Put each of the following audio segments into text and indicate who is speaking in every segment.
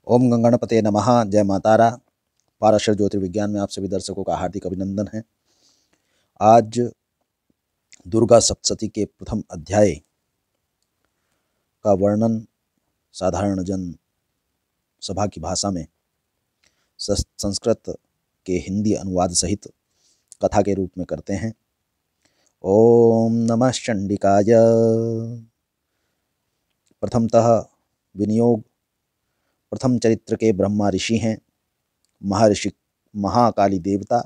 Speaker 1: ओम गंगणपते नमः। जय मातारा। पाराशर ज्योतिर्विज्ञान में आप सभी दर्शकों का हार्दिक अभिनंदन है। आज दुर्गा सप्तशती के प्रथम अध्याय का वर्णन साधारण जन सभा की भाषा में संस्कृत के हिंदी अनुवाद सहित कथा के रूप में करते हैं। ओम नमः चंडिकाय। प्रथमतः विनियोग प्रथम चरित्र के ब्रह्मा ऋषि हैं। महर्षि महाकाली देवता,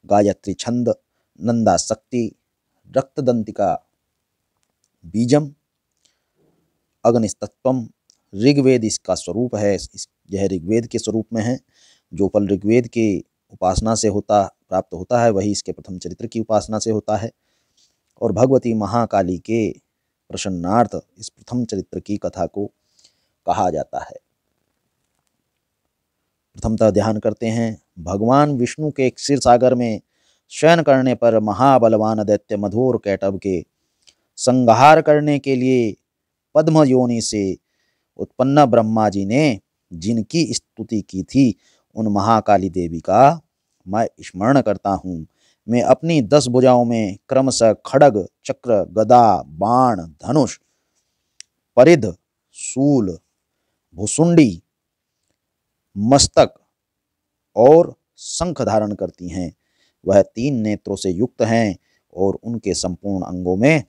Speaker 1: गायत्री छंद, नंदा शक्ति, रक्तदंतिका बीजम, अग्निस्तत्वम। ऋग्वेद इसका स्वरूप है। यह ऋग्वेद के स्वरूप में है। जो फल ऋग्वेद के उपासना से प्राप्त होता है वही इसके प्रथम चरित्र की उपासना से होता है। और भगवती महाकाली के प्रसन्नार्थ इस प्रथम चरित्र की कथा को कहा जाता है। प्रथमतः ध्यान करते हैं। भगवान विष्णु के क्षीर सागर में शयन करने पर महाबलवान दैत्य मधुर कैटभ के संहार करने के लिए पद्म योनि से उत्पन्न ब्रह्मा जी ने जिनकी स्तुति की थी, उन महाकाली देवी का मैं स्मरण करता हूँ। मैं अपनी 10 भुजाओं में क्रमशः खड्ग, चक्र, गदा, बाण, धनुष, परिध, शूल, भुसुंडी, मस्तक और शंख धारण करती हैं। वह 3 नेत्रों से युक्त हैं और उनके संपूर्ण अंगों में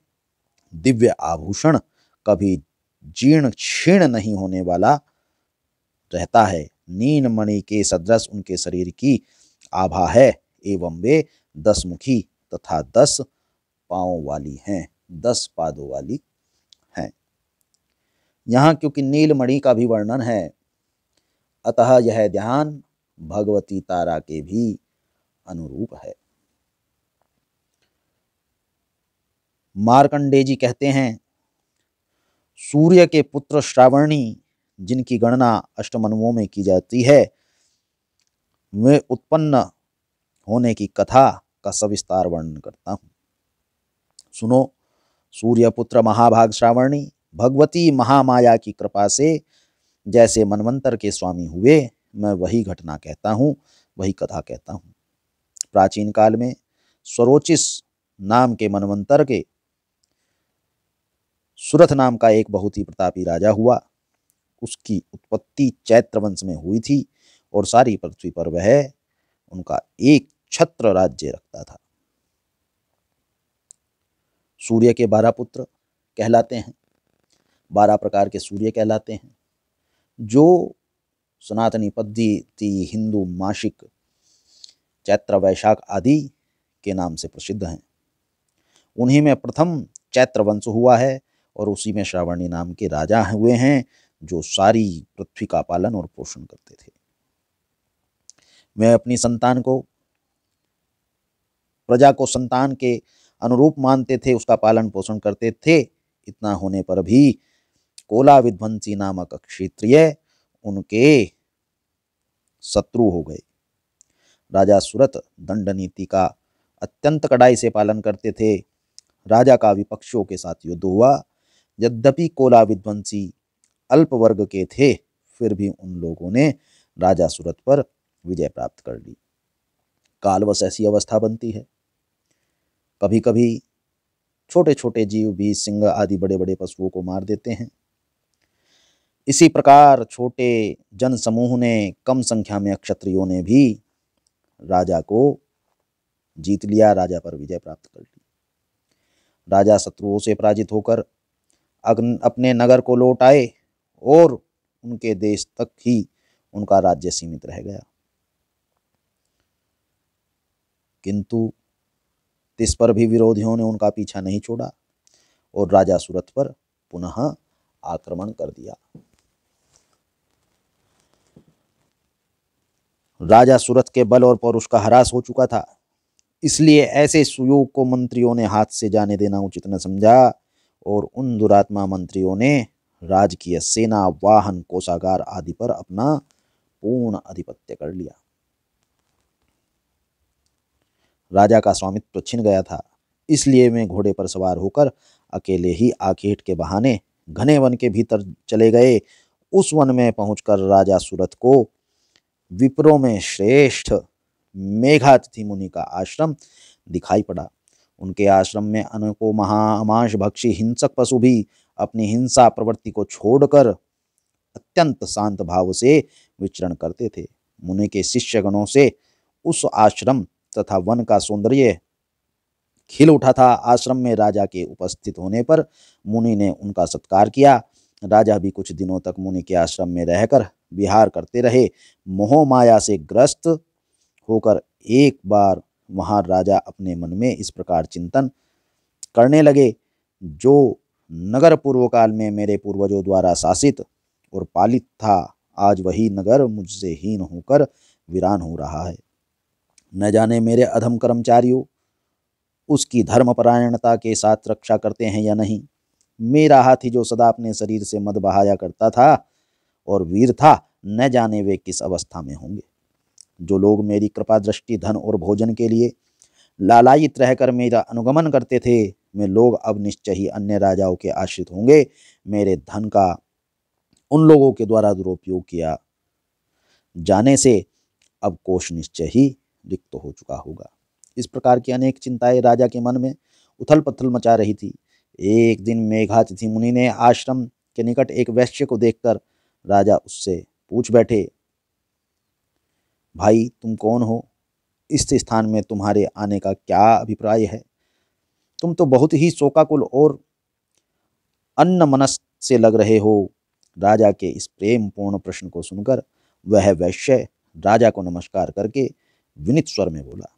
Speaker 1: दिव्य आभूषण कभी जीर्ण क्षीण नहीं होने वाला रहता है। नीलमणि के सदृश उनके शरीर की आभा है एवं वे 10 मुखी तथा 10 पांवों वाली हैं, 10 पादों वाली हैं। यहाँ क्योंकि नीलमणि का भी वर्णन है, अतः यह ध्यान भगवती तारा के भी अनुरूप है। मार्कंडेय जी कहते हैं, सूर्य के पुत्र श्रावणी जिनकी गणना अष्टमनुओं में की जाती है, वे उत्पन्न होने की कथा का सविस्तार वर्णन करता हूं। सुनो। सूर्यपुत्र महाभाग श्रावणी भगवती महामाया की कृपा से जैसे मनवंतर के स्वामी हुए, मैं वही घटना कहता हूँ, वही कथा कहता हूँ। प्राचीन काल में स्वरोचिस नाम के मनवंतर के सुरथ नाम का एक बहुत ही प्रतापी राजा हुआ। उसकी उत्पत्ति चैत्र वंश में हुई थी और सारी पृथ्वी पर वह उनका एक छत्र राज्य रखता था। सूर्य के 12 पुत्र कहलाते हैं, 12 प्रकार के सूर्य कहलाते हैं, जो सनातनी पद्धति हिंदू मासिक चैत्र, वैशाख आदि के नाम से प्रसिद्ध हैं। उन्हीं में प्रथम चैत्र वंश हुआ है और उसी में श्रावणी नाम के राजा हुए हैं, जो सारी पृथ्वी का पालन और पोषण करते थे। वे अपनी संतान को, प्रजा को संतान के अनुरूप मानते थे, उसका पालन पोषण करते थे। इतना होने पर भी कोला विध्वंसी नामक क्षत्रिय उनके शत्रु हो गए। राजा सुरथ दंड नीति का अत्यंत कड़ाई से पालन करते थे। राजा का विपक्षियों के साथ युद्ध हुआ। यद्यपि कोला विध्वंसी अल्प वर्ग के थे, फिर भी उन लोगों ने राजा सुरथ पर विजय प्राप्त कर ली। कालवश ऐसी अवस्था बनती है। कभी कभी छोटे छोटे जीव भी सिंह आदि बड़े बड़े पशुओं को मार देते हैं। इसी प्रकार छोटे जन समूह ने, कम संख्या में क्षत्रियों ने भी राजा को जीत लिया, राजा पर विजय प्राप्त कर ली। राजा शत्रुओं से पराजित होकर अपने नगर को लौट आए और उनके देश तक ही उनका राज्य सीमित रह गया। किंतु इस पर भी विरोधियों ने उनका पीछा नहीं छोड़ा और राजा सुरथ पर पुनः आक्रमण कर दिया। राजा सुरथ के बल और पौरुष का ह्रास हो चुका था, इसलिए ऐसे सुयोग को मंत्रियों ने हाथ से जाने देना उचित न समझा और उन दुरात्मा मंत्रियों ने राजकीय सेना, वाहन, कोषागार आदि पर अपना पूर्ण आधिपत्य कर लिया। राजा का स्वामित्व छिन गया था, इसलिए वे घोड़े पर सवार होकर अकेले ही आखेट के बहाने घने वन के भीतर चले गए उस वन में पहुंचकर राजा सुरथ को विप्रों में श्रेष्ठ मेघातिथि मुनि का आश्रम दिखाई पड़ा। उनके आश्रम में अनेकों महामांस भक्षी हिंसक पशु भी अपनी हिंसा प्रवृत्ति को छोड़कर अत्यंत शांत भाव से विचरण करते थे। मुनि के शिष्यगणों से उस आश्रम तथा वन का सौंदर्य खिल उठा था। आश्रम में राजा के उपस्थित होने पर मुनि ने उनका सत्कार किया। राजा भी कुछ दिनों तक मुनि के आश्रम में रहकर विहार करते रहे। मोह माया से ग्रस्त होकर एक बार वहां राजा अपने मन में इस प्रकार चिंतन करने लगे, जो नगर पूर्व काल में मेरे पूर्वजों द्वारा शासित और पालित था, आज वही नगर मुझसे हीन होकर वीरान हो रहा है। न जाने मेरे अधम कर्मचारियों उसकी धर्मपरायणता के साथ रक्षा करते हैं या नहीं। मेरा हाथी जो सदा अपने शरीर से मद बहाया करता था और वीर था, न जाने वे किस अवस्था में होंगे। जो लोग मेरी कृपा दृष्टि, धन और भोजन के लिए लालायित रहकर मेरा अनुगमन करते थे, वे लोग अब निश्चय ही अन्य राजाओं के आश्रित होंगे। मेरे धन का उन लोगों के द्वारा दुरुपयोग किया जाने से अब कोष निश्चय ही रिक्त हो चुका होगा। इस प्रकार की अनेक चिंताएं राजा के मन में उथल पथल मचा रही थी। एक दिन मेघातिथि मुनि ने आश्रम के निकट एक वैश्य को देखकर राजा उससे पूछ बैठे, भाई तुम कौन हो? इस स्थान में तुम्हारे आने का क्या अभिप्राय है? तुम तो बहुत ही शोकाकुल और अन्नमनस्क से लग रहे हो। राजा के इस प्रेम पूर्ण प्रश्न को सुनकर वह वैश्य राजा को नमस्कार करके विनीत स्वर में बोला।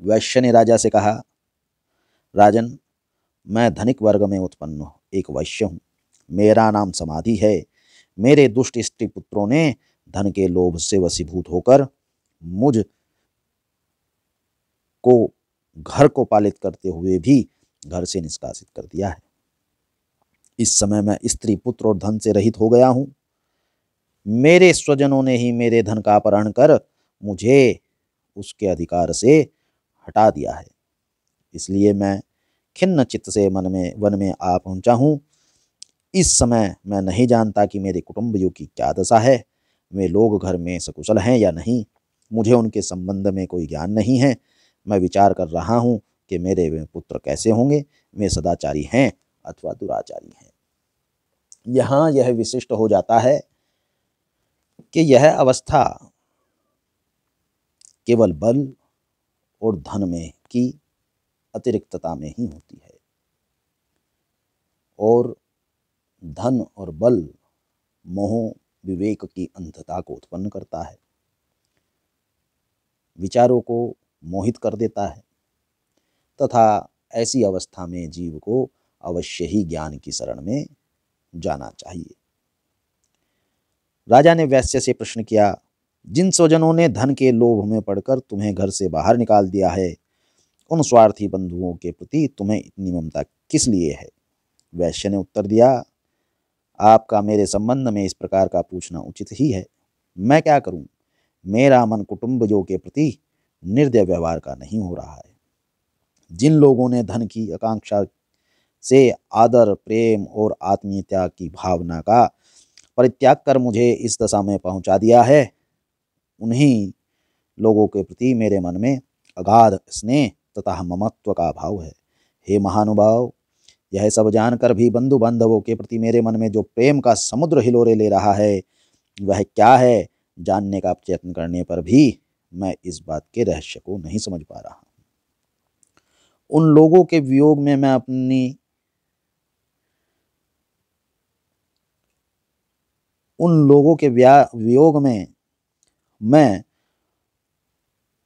Speaker 1: वैश्य ने राजा से कहा, राजन, मैं धनिक वर्ग में उत्पन्न एक वैश्य हूँ। मेरा नाम समाधि है। मेरे दुष्ट स्त्री पुत्रों ने धन के लोभ से वशीभूत होकर मुझ को घर को पालित करते हुए भी घर से निष्कासित कर दिया है। इस समय मैं स्त्री, पुत्र और धन से रहित हो गया हूँ। मेरे स्वजनों ने ही मेरे धन का अपहरण कर मुझे उसके अधिकार से हटा दिया है। इसलिए मैं खिन्न चित्त से वन में आ पहुंचा हूँ। इस समय मैं नहीं जानता कि मेरे कुटुंबियों की क्या दशा है। वे लोग घर में सकुशल हैं या नहीं। मुझे उनके संबंध में कोई ज्ञान नहीं है। मैं विचार कर रहा हूँ कि मेरे वे पुत्र कैसे होंगे। वे सदाचारी हैं अथवा दुराचारी हैं। यहाँ यह विशिष्ट हो जाता है कि यह अवस्था केवल बल और धन में की अतिरिक्तता में ही होती है, और धन और बल मोह विवेक की अंधता को उत्पन्न करता है, विचारों को मोहित कर देता है, तथा ऐसी अवस्था में जीव को अवश्य ही ज्ञान की शरण में जाना चाहिए। राजा ने वैश्य से प्रश्न किया, जिन स्वजनों ने धन के लोभ में पड़कर तुम्हें घर से बाहर निकाल दिया है, उन स्वार्थी बंधुओं के प्रति तुम्हें इतनी ममता किस लिए है? वैश्य ने उत्तर दिया, आपका मेरे संबंध में इस प्रकार का पूछना उचित ही है। मैं क्या करूं? मेरा मन कुटुंबजों के प्रति निर्दय व्यवहार का नहीं हो रहा है। जिन लोगों ने धन की आकांक्षा से आदर, प्रेम और आत्मीयता की भावना का परित्याग कर मुझे इस दशा में पहुंचा दिया है, उन्हीं लोगों के प्रति मेरे मन में अगाध स्नेह तथा ममत्व का भाव है। हे महानुभाव, यह सब जानकर भी बंधु बांधवों के प्रति मेरे मन में जो प्रेम का समुद्र हिलोरे ले रहा है, वह क्या है? जानने का प्रयत्न करने पर भी मैं इस बात के रहस्य को नहीं समझ पा रहा। उन लोगों के वियोग में मैं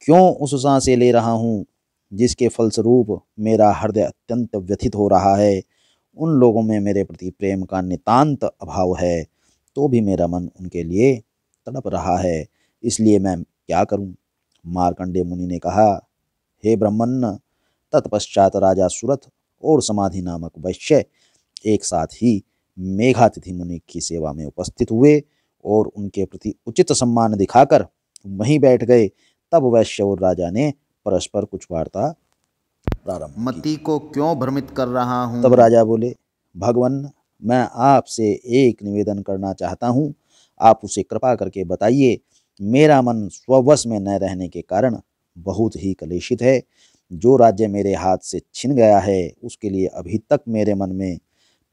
Speaker 1: क्यों उस सांसें ले रहा हूँ जिसके फलस्वरूप मेरा हृदय अत्यंत व्यथित हो रहा है। उन लोगों में मेरे प्रति प्रेम का नितांत अभाव है, तो भी मेरा मन उनके लिए तड़प रहा है। इसलिए मैं क्या करूं? मार्कंडेय मुनि ने कहा, हे ब्रह्मन्, तत्पश्चात राजा सुरथ और समाधि नामक वैश्य एक साथ ही मेघातिथि मुनि की सेवा में उपस्थित हुए और उनके प्रति उचित सम्मान दिखाकर वहीं बैठ गए। तब वैश्य और राजा ने परस्पर कुछ वार्ता प्रारंभ की।
Speaker 2: मति को क्यों भ्रमित कर रहा हूँ?
Speaker 1: तब राजा बोले, भगवन, मैं आपसे एक निवेदन करना चाहता हूँ, आप उसे कृपा करके बताइए। मेरा मन स्ववश में न रहने के कारण बहुत ही कलेशित है। जो राज्य मेरे हाथ से छिन गया है उसके लिए अभी तक मेरे मन में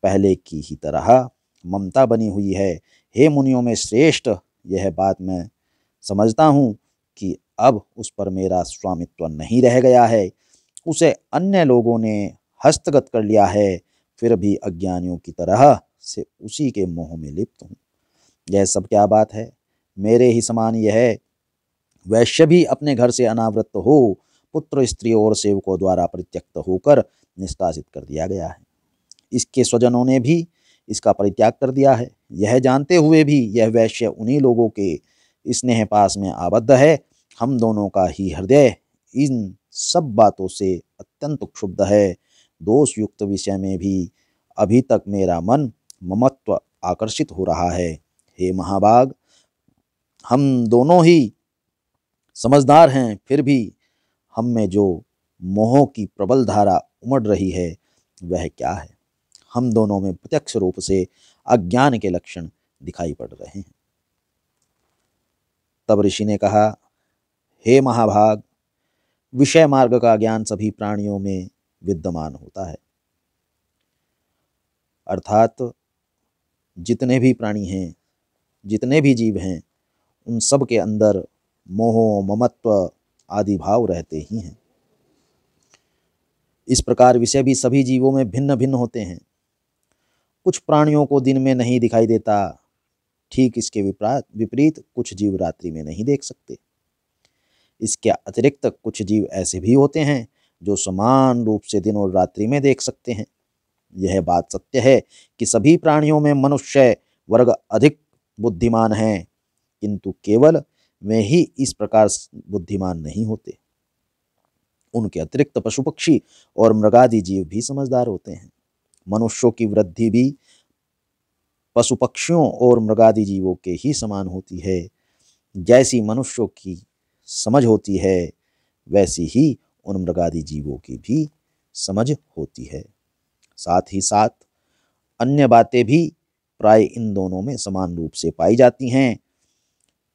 Speaker 1: पहले की ही तरह ममता बनी हुई है। हे मुनियों में श्रेष्ठ, यह बात मैं समझता हूँ कि अब उस पर मेरा स्वामित्व नहीं रह गया है, उसे अन्य लोगों ने हस्तगत कर लिया है। फिर भी अज्ञानियों की तरह से उसी के मोह में लिप्त हूँ। यह सब क्या बात है? मेरे ही समान यह वैश्य भी अपने घर से अनावृत हो पुत्र, स्त्री और सेवकों द्वारा परित्यक्त होकर निष्कासित कर दिया गया है। इसके स्वजनों ने भी इसका परित्याग कर दिया है। यह जानते हुए भी यह वैश्य उन्हीं लोगों के स्नेह पास में आबद्ध है। हम दोनों का ही हृदय इन सब बातों से अत्यंत क्षुब्ध है। दोष युक्त विषय में भी अभी तक मेरा मन ममत्व आकर्षित हो रहा है। हे महाभाग, हम दोनों ही समझदार हैं, फिर भी हम में जो मोह की प्रबल धारा उमड़ रही है वह क्या है? हम दोनों में प्रत्यक्ष रूप से अज्ञान के लक्षण दिखाई पड़ रहे हैं। तब ऋषि ने कहा, हे महाभाग, विषय मार्ग का ज्ञान सभी प्राणियों में विद्यमान होता है। अर्थात जितने भी प्राणी हैं, जितने भी जीव हैं, उन सब के अंदर मोह, ममत्व आदि भाव रहते ही हैं। इस प्रकार विषय भी सभी जीवों में भिन्न भिन्न होते हैं। कुछ प्राणियों को दिन में नहीं दिखाई देता, ठीक इसके विपरीत कुछ जीव रात्रि में नहीं देख सकते। इसके अतिरिक्त कुछ जीव ऐसे भी होते हैं जो समान रूप से दिन और रात्रि में देख सकते हैं। यह बात सत्य है कि सभी प्राणियों में मनुष्य वर्ग अधिक बुद्धिमान है, किंतु केवल वे ही इस प्रकार बुद्धिमान नहीं होते। उनके अतिरिक्त पशु पक्षी और मृगादि जीव भी समझदार होते हैं। मनुष्यों की वृद्धि भी पशु पक्षियों और मृगादि जीवों के ही समान होती है। जैसी मनुष्यों की समझ होती है वैसी ही उन मृगादि जीवों की भी समझ होती है। साथ ही साथ अन्य बातें भी प्राय इन दोनों में समान रूप से पाई जाती हैं।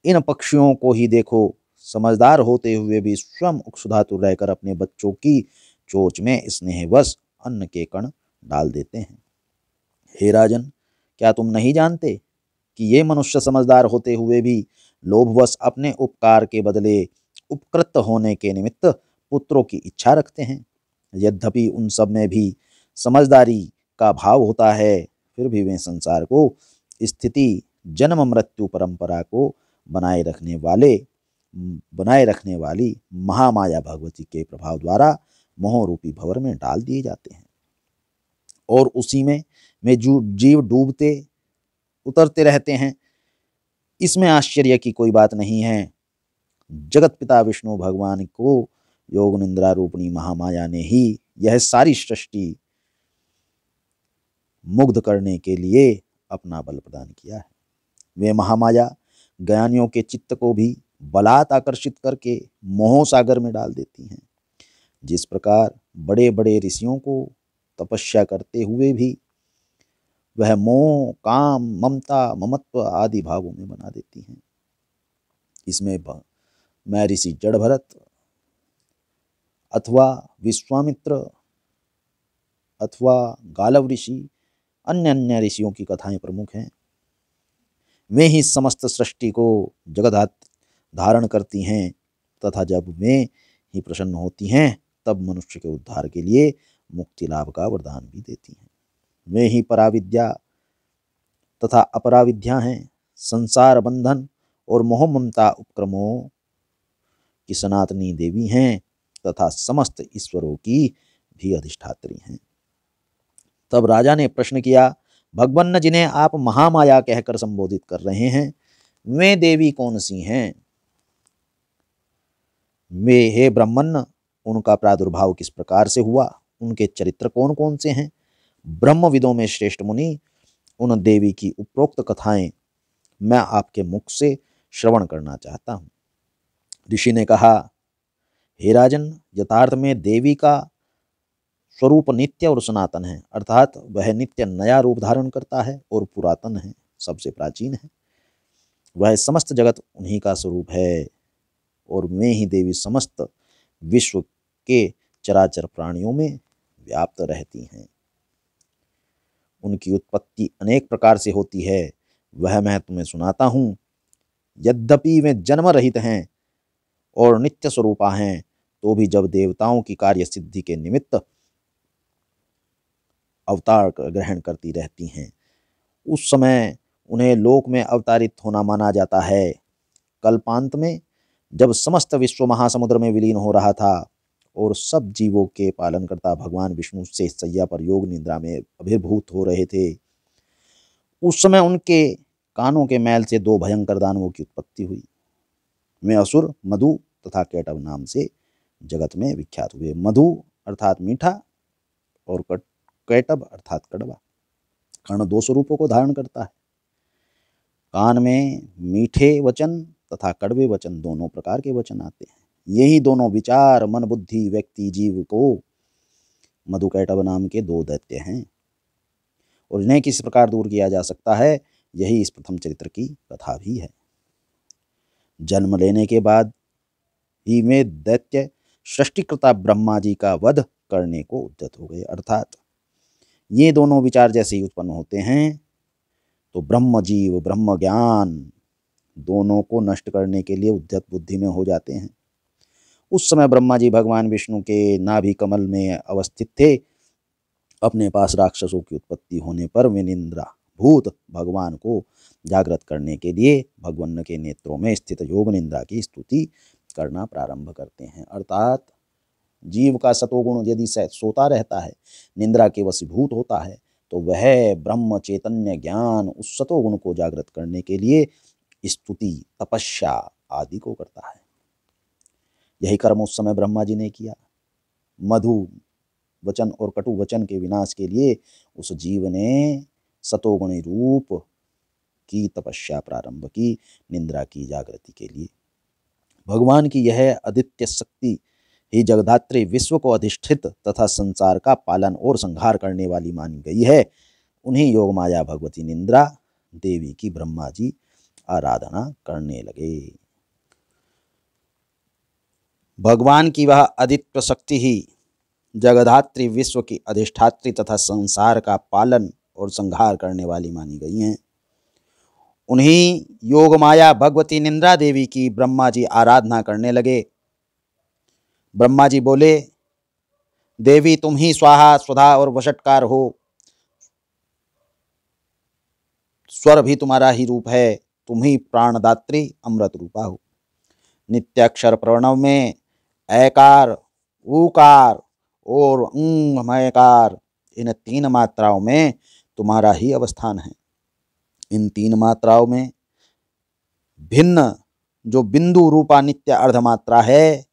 Speaker 1: इन पक्षियों को ही देखो, समझदार होते हुए भी स्वयं उक्षुधातुर रहकर अपने बच्चों की चोंच में स्नेहवश अन्न के कण डाल देते हैं। हे राजन, क्या तुम नहीं जानते कि ये मनुष्य समझदार होते हुए भी लोभवश अपने उपकार के बदले उपकृत होने के निमित्त पुत्रों की इच्छा रखते हैं? यद्यपि उन सब में भी समझदारी का भाव होता है, फिर भी वे संसार को स्थिति, जन्म मृत्यु परंपरा को बनाए रखने वाली महामाया भगवती के प्रभाव द्वारा मोह रूपी भंवर में डाल दिए जाते हैं और उसी में जीव डूबते उतरते रहते हैं। इसमें आश्चर्य की कोई बात नहीं है। जगत पिता विष्णु भगवान को योग निंद्रा रूपणी महामाया ने ही यह सारी सृष्टि मुग्ध करने के लिए अपना बल प्रदान किया है। वे महामाया ज्ञानियों के चित्त को भी बलात् आकर्षित करके मोह सागर में डाल देती हैं। जिस प्रकार बड़े बड़े ऋषियों को तपस्या करते हुए भी वह मोह, काम, ममता, ममत्व आदि भावों में बना देती हैं। इसमें मैं ऋषि जड़ भरत अथवा विश्वामित्र अथवा गालव ऋषि, अन्य अन्य ऋषियों की कथाएं प्रमुख हैं। वे ही समस्त सृष्टि को जगत धारण करती हैं तथा जब वे ही प्रसन्न होती हैं तब मनुष्य के उद्धार के लिए मुक्ति लाभ का वरदान भी देती हैं। वे ही पराविद्या तथा अपराविद्या हैं। संसार बंधन और मोह ममता उपक्रमों की सनातनी देवी हैं तथा समस्त ईश्वरों की भी अधिष्ठात्री हैं। तब राजा ने प्रश्न किया, भगवन्न, जिन्हें आप महामाया कहकर संबोधित कर रहे हैं, वे देवी कौन सी हैं? वे, हे ब्रह्मन्न, उनका प्रादुर्भाव किस प्रकार से हुआ? उनके चरित्र कौन कौन से हैं? ब्रह्मविदों में श्रेष्ठ मुनि, उन देवी की उपरोक्त कथाएं मैं आपके मुख से श्रवण करना चाहता हूँ। ऋषि ने कहा, हे राजन, यथार्थ में देवी का स्वरूप नित्य और सनातन है, अर्थात वह नित्य नया रूप धारण करता है और पुरातन है, सबसे प्राचीन है। वह समस्त जगत उन्हीं का स्वरूप है और वे ही देवी समस्त विश्व के चराचर प्राणियों में व्याप्त रहती हैं। उनकी उत्पत्ति अनेक प्रकार से होती है, वह मैं तुम्हें सुनाता हूँ। यद्यपि वे जन्म रहित हैं और नित्य स्वरूपा हैं, तो भी जब देवताओं की कार्य सिद्धि के निमित्त अवतार ग्रहण करती रहती हैं, उस समय उन्हें लोक में अवतारित होना माना जाता है। कल्पांत में जब समस्त विश्व महासमुद्र में विलीन हो रहा था और सब जीवों के पालनकर्ता भगवान विष्णु से सैया पर योग निद्रा में अभिभूत हो रहे थे, उस समय उनके कानों के मैल से दो भयंकर दानवों की उत्पत्ति हुई। वे असुर मधु तथा कैटव नाम से जगत में विख्यात हुए। मधु अर्थात मीठा और कैटव अर्थात कड़वा। कर्ण दो स्वरूपों को धारण करता है। कान में मीठे वचन तथा कड़वे वचन दोनों प्रकार के वचन आते हैं। यही दोनों विचार मन बुद्धि व्यक्ति जीव को मधु कैटव नाम के दो दैत्य हैं और इन्हें किस प्रकार दूर किया जा सकता है, यही इस प्रथम चरित्र की कथा भी है। जन्म लेने के बाद ही वे दैत्य सृष्टिकर्ता ब्रह्मा जी का वध करने को उद्यत हो गए। अर्थात ये दोनों विचार जैसे ही उत्पन्न होते हैं तो ब्रह्म जीव ब्रह्म ज्ञान दोनों को नष्ट करने के लिए उद्यत बुद्धि में हो जाते हैं। उस समय ब्रह्मा जी भगवान विष्णु के नाभि कमल में अवस्थित थे। अपने पास राक्षसों की उत्पत्ति होने पर वे निंद्रा भूत भगवान को जागृत करने के लिए भगवान के नेत्रों में स्थित योग निंद्रा की स्तुति करना प्रारंभ करते हैं। अर्थात जीव का सतोगुण यदि सोता रहता है, निंद्रा के वशीभूत होता है, तो वह ब्रह्म चैतन्य ज्ञान उस सतोगुण को जागृत करने के लिए स्तुति तपस्या आदि को करता है। यही कर्म उस समय ब्रह्मा जी ने किया। मधु वचन और कटु वचन के विनाश के लिए उस जीव ने सतोगुणी रूप की तपस्या प्रारंभ की, निंद्रा की जागृति के लिए। भगवान की यह अद्वितीय शक्ति ही जगधात्री विश्व को अधिष्ठित तथा संसार का पालन और संहार करने वाली मानी गई है। उन्हीं योग माया भगवती निंद्रा देवी की ब्रह्मा जी आराधना करने लगे। भगवान की वह अद्वितीय शक्ति ही जगधात्री विश्व की अधिष्ठात्री तथा संसार का पालन और संहार करने वाली मानी गई हैं। उन्हीं योग माया भगवती निंद्रा देवी की ब्रह्मा जी आराधना करने लगे। ब्रह्मा जी बोले, देवी तुम ही स्वाहा स्वधा और वशटकार हो, स्वर भी तुम्हारा ही रूप है, तुम ही प्राणदात्री अमृत रूपा हो। नित्याक्षर प्रणव में ऐकार ऊकार और मयकार इन तीन मात्राओं में तुम्हारा ही अवस्थान है। इन तीन मात्राओं में भिन्न जो बिंदु रूपा नित्य अर्धमात्रा है,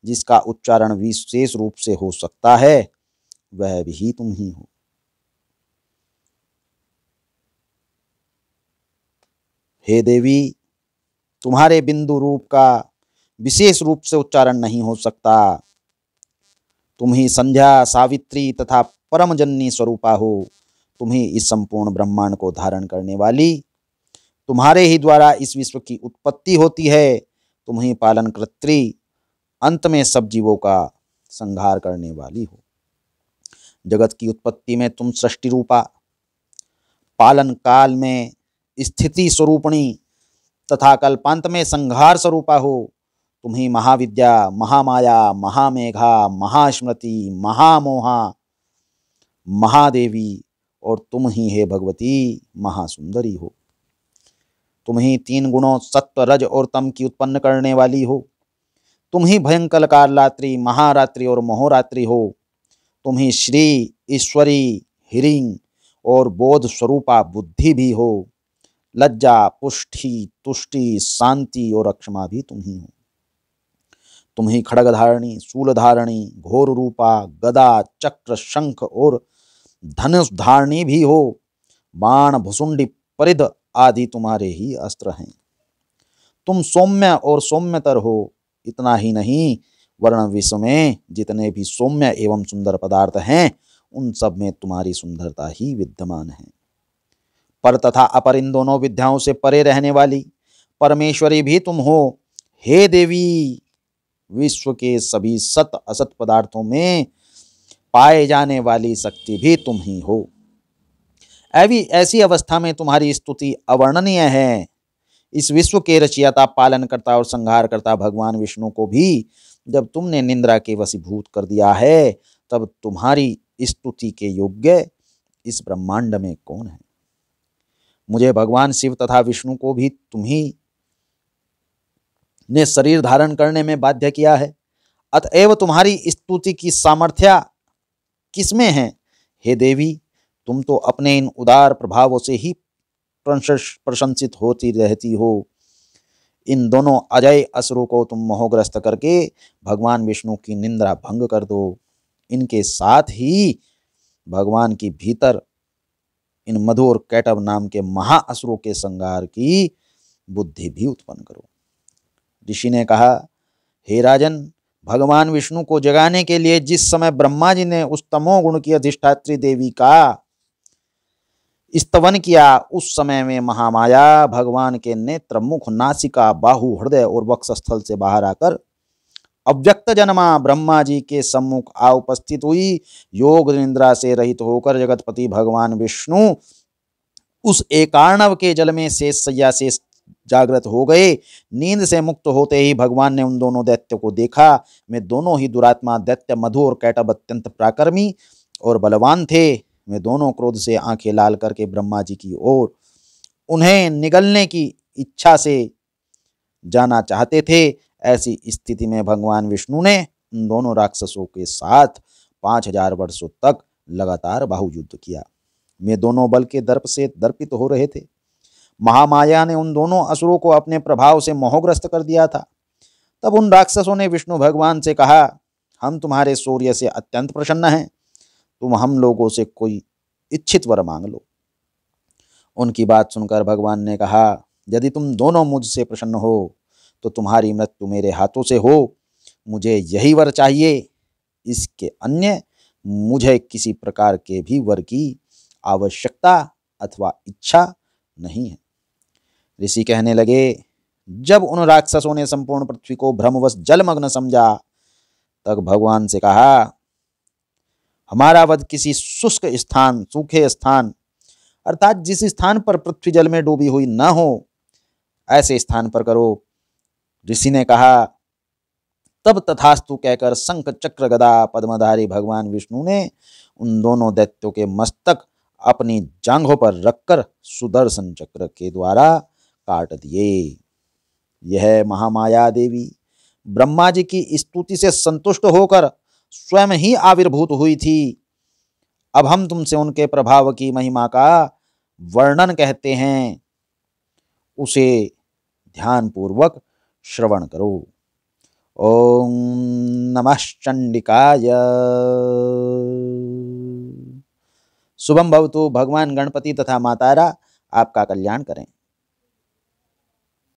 Speaker 1: जिसका उच्चारण विशेष रूप से हो सकता है, वह भी तुम ही हो। हे देवी, तुम्हारे बिंदु रूप का विशेष रूप से उच्चारण नहीं हो सकता। तुम ही संध्या सावित्री तथा परमजननी स्वरूपा हो। तुम ही इस संपूर्ण ब्रह्मांड को धारण करने वाली, तुम्हारे ही द्वारा इस विश्व की उत्पत्ति होती है। तुम ही पालनकर्त्री, अंत में सब जीवों का संहार करने वाली हो। जगत की उत्पत्ति में तुम सृष्टि रूपा, पालन काल में स्थिति स्वरूपणी तथा कल्पांत में संहार स्वरूपा हो। तुम ही महाविद्या महामाया महामेघा महास्मृति महामोहा महादेवी और तुम ही हे भगवती महासुंदरी हो। तुम ही तीन गुणों सत्व रज और तम की उत्पन्न करने वाली हो। तुम ही भयंकर कालरात्रि महारात्रि और महोरात्रि हो। तुम ही श्री ईश्वरी हिरिंग और बोध स्वरूपा बुद्धि भी हो। लज्जा पुष्टि तुष्टि शांति और अक्षमा भी तुम ही हो। तुम ही खड्गधारणी शूलधारणी घोर रूपा गदा चक्र शंख और धनुष धारणी भी हो। बाण भुसुंडी परिध आदि तुम्हारे ही अस्त्र हैं। तुम सौम्य और सौम्यतर हो। इतना ही नहीं, वर्ण विश्व में जितने भी सौम्य एवं सुंदर पदार्थ हैं, उन सब में तुम्हारी सुंदरता ही विद्यमान है। पर तथा अपर इन दोनों विद्याओं से परे रहने वाली परमेश्वरी भी तुम हो। हे देवी, विश्व के सभी सत असत पदार्थों में पाए जाने वाली शक्ति भी तुम ही हो। ऐसी अवस्था में तुम्हारी स्तुति अवर्णनीय है। इस विश्व के रचयिता, पालन करता और संहार करता भगवान विष्णु को भी जब तुमने निंद्रा के वशीभूत कर दिया है, तब तुम्हारी स्तुति के योग्य इस ब्रह्मांड में कौन है। मुझे भगवान शिव तथा विष्णु को भी तुम्ही ने शरीर धारण करने में बाध्य किया है, अतएव तुम्हारी स्तुति की सामर्थ्य किसमें है। हे देवी, तुम तो अपने इन उदार प्रभावों से ही प्रशंसित होती रहती हो। इन दोनों अजय असुरों को तुम मोहग्रस्त करके भगवान विष्णु की निंद्रा भंग कर दो। इनके साथ ही भगवान की भीतर इन मधु और कैटभ नाम के महाअसुरों के संहार की बुद्धि भी उत्पन्न करो। ऋषि ने कहा, हे राजन, भगवान विष्णु को जगाने के लिए जिस समय ब्रह्मा जी ने उस तमोगुण की अधिष्ठात्री देवी का स्तवन किया, उस समय में महामाया भगवान के नेत्र, मुख, नासिका, बाहु, हृदय और वक्षस्थल से बाहर आकर अव्यक्त जन्मा ब्रह्मा जी के सम्मुख आ उपस्थित हुई। योग निद्रा से रहित होकर जगतपति भगवान विष्णु उस एकार्णव के जल में शेष शैया से जागृत हो गए। नींद से मुक्त होते ही भगवान ने उन दोनों दैत्यों को देखा। वे दोनों ही दुरात्मा दैत्य मधु और कैटभ अत्यंत पराक्रमी और बलवान थे। वे दोनों क्रोध से आंखें लाल करके ब्रह्मा जी की ओर उन्हें निगलने की इच्छा से जाना चाहते थे। ऐसी स्थिति में भगवान विष्णु ने उन दोनों राक्षसों के साथ 5000 वर्षों तक लगातार बाहुयुद्ध किया। वे दोनों बल के दर्प से दर्पित हो रहे थे। महामाया ने उन दोनों असुरों को अपने प्रभाव से मोहग्रस्त कर दिया था। तब उन राक्षसों ने विष्णु भगवान से कहा, हम तुम्हारे शौर्य से अत्यंत प्रसन्न हैं, तुम हम लोगों से कोई इच्छित वर मांग लो। उनकी बात सुनकर भगवान ने कहा, यदि तुम दोनों मुझसे प्रसन्न हो तो तुम्हारी मृत्यु मेरे हाथों से हो। मुझे यही वर चाहिए, इसके अन्य मुझे किसी प्रकार के भी वर की आवश्यकता अथवा इच्छा नहीं है। ऋषि कहने लगे, जब उन राक्षसों ने संपूर्ण पृथ्वी को भ्रमवश जलमग्न समझा, तब भगवान से कहा, हमारा वध किसी शुष्क स्थान, सूखे स्थान, अर्थात जिस स्थान पर पृथ्वी जल में डूबी हुई न हो, ऐसे स्थान पर करो। ऋषि ने कहा, तब तथास्तु कहकर शंख चक्र गदा पद्मधारी भगवान विष्णु ने उन दोनों दैत्यों के मस्तक अपनी जांघों पर रखकर सुदर्शन चक्र के द्वारा काट दिए। यह महामाया देवी ब्रह्मा जी की स्तुति से संतुष्ट होकर स्वयं ही आविर्भूत हुई थी। अब हम तुमसे उनके प्रभाव की महिमा का वर्णन कहते हैं, उसे ध्यानपूर्वक श्रवण करो। ओम नमः चंडिकाय। शुभम भवतु। भगवान गणपति तथा मातारा आपका कल्याण करें।